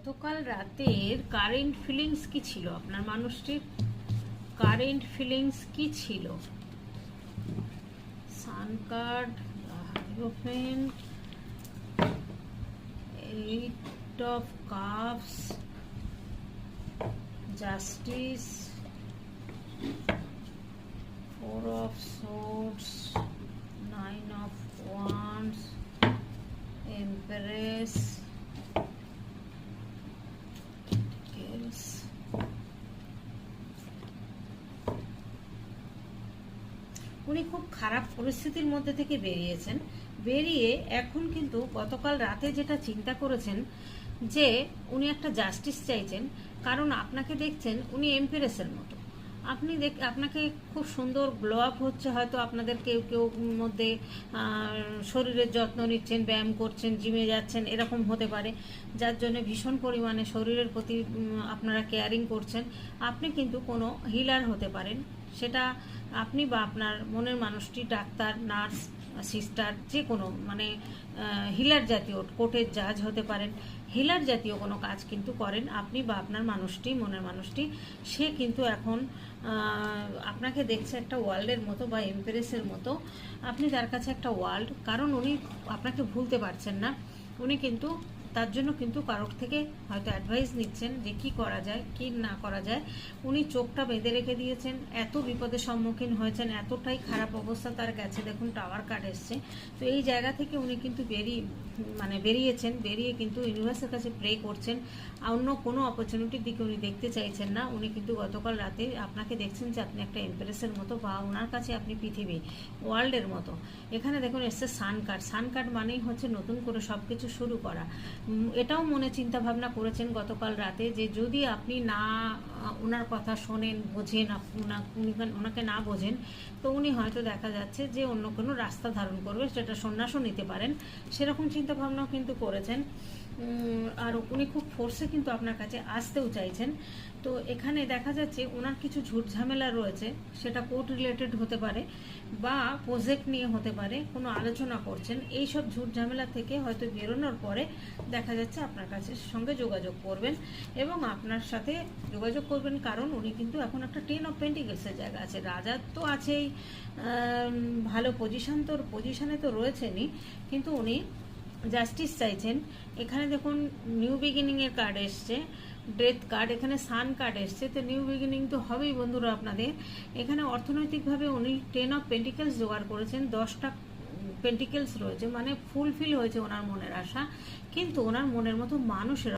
গতকাল রাতের current feelings কি ছিল আপনার মানুষটির? কারেন্ট ফিলিংস কি ছিল? Sun card, hierophant, eight of cups, justice, four of swords, nine of wands, empress, উনি খুব খারাপ পরিস্থিতির মধ্যে থেকে বেরিয়েছেন। বেরিয়ে এখন কিন্তু গতকাল রাতে যেটা চিন্তা করেছেন যে উনি একটা জাস্টিস চাইছেন, কারণ আপনাকে দেখছেন উনি এম্প্রেসের মতো। আপনাকে খুব সুন্দর গ্লো আপ হচ্ছে, হয়তো আপনাদের কেউ কেউ মধ্যে শরীরের যত্ন নিচ্ছেন, ব্যায়াম করছেন, জিমে যাচ্ছেন, এরকম হতে পারে, যার জন্য ভীষণ পরিমাণে শরীরের প্রতি আপনারা কেয়ারিং করছেন। আপনি কিন্তু কোনো হিলার হতে পারেন, সেটা আপনি বা আপনার মনের মানুষটি ডাক্তার, নার্স, সিস্টার, যে কোনো মানে হিলার জাতীয়, কোর্টের জাজ হতে পারেন, হিলার জাতীয় কোনো কাজ কিন্তু করেন আপনি বা আপনার মানুষটি, মনের মানুষটি। সে কিন্তু এখন আপনাকে দেখছে একটা ওয়ার্ল্ডের মতো বা এমপ্রেসের মতো। আপনি তার কাছে একটা ওয়ার্ল্ড, কারণ উনি আপনাকে ভুলতে পারছেন না। উনি কিন্তু তার জন্য কিন্তু কারোর থেকে হয়তো অ্যাডভাইস নিচ্ছেন যে কি করা যায়, কি না করা যায়। উনি চোখটা বেঁধে রেখে দিয়েছেন, এত বিপদের সম্মুখীন হয়েছেন, এতটাই খারাপ অবস্থা তার গেছে। দেখুন টাওয়ার কার্ড এসছে। তো এই জায়গা থেকে উনি কিন্তু বেরিয়েছেন, বেরিয়ে কিন্তু ইউনিভার্সের কাছে প্রে করছেন। অন্য কোনো অপরচুনিটির দিকে উনি দেখতে চাইছেন না। উনি কিন্তু গতকাল রাতে আপনাকে দেখছেন যে আপনি একটা এমপ্রেসের মতো, বা ওনার কাছে আপনি পৃথিবী, ওয়ার্ল্ডের মতো। এখানে দেখুন এসছে সান কার্ড। সান কার্ড মানেই হচ্ছে নতুন করে সব কিছু শুরু করা। এটাও মনে চিন্তা ভাবনা করেছেন গতকাল রাতে যে যদি আপনি না ওনার কথা শোনেন, বোঝেন, ওনাকে না বোঝেন, তো উনি হয়তো দেখা যাচ্ছে যে অন্য কোনো রাস্তা ধারণ করবে, সেটা সন্ন্যাসও নিতে পারেন, সেরকম চিন্তা ভাবনাও কিন্তু করেছেন। আর উনি খুব ফোর্সে কিন্তু আপনার কাছে আসতেও চাইছেন। তো এখানে দেখা যাচ্ছে ওনার কিছু ঝুট ঝামেলা রয়েছে, সেটা কোর্ট রিলেটেড হতে পারে বা প্রজেক্ট নিয়ে হতে পারে, কোনো আলোচনা করছেন। এই সব ঝুট ঝামেলা থেকে হয়তো বেরোনোর পরে দেখা যাচ্ছে আপনার কাছে সঙ্গে যোগাযোগ করবেন এবং আপনার সাথে যোগাযোগ করবেন, কারণ উনি কিন্তু এখন একটা 10 অফ পেন্টিকেলসের জায়গা আছে। রাজার তো আছেই, ভালো পজিশনে তো রয়েছেনই, কিন্তু উনি জাস্টিস চাইছেন। এখানে দেখুন নিউ বিগিনিংয়ের কার্ড এসছে, ডেথ কার্ড, এখানে সান কার্ড এসছে। তো নিউ বিগিনিং তো হবেই বন্ধুরা আপনাদের। এখানে অর্থনৈতিকভাবে উনি 10 অফ পেন্টিকেলস জোগাড় করেছেন, 10টা পেন্টিকেলস রয়েছে, মানে ফুলফিল হয়েছে ওনার মনের আশা। কিন্তু ওনার মনের মতো মানুষের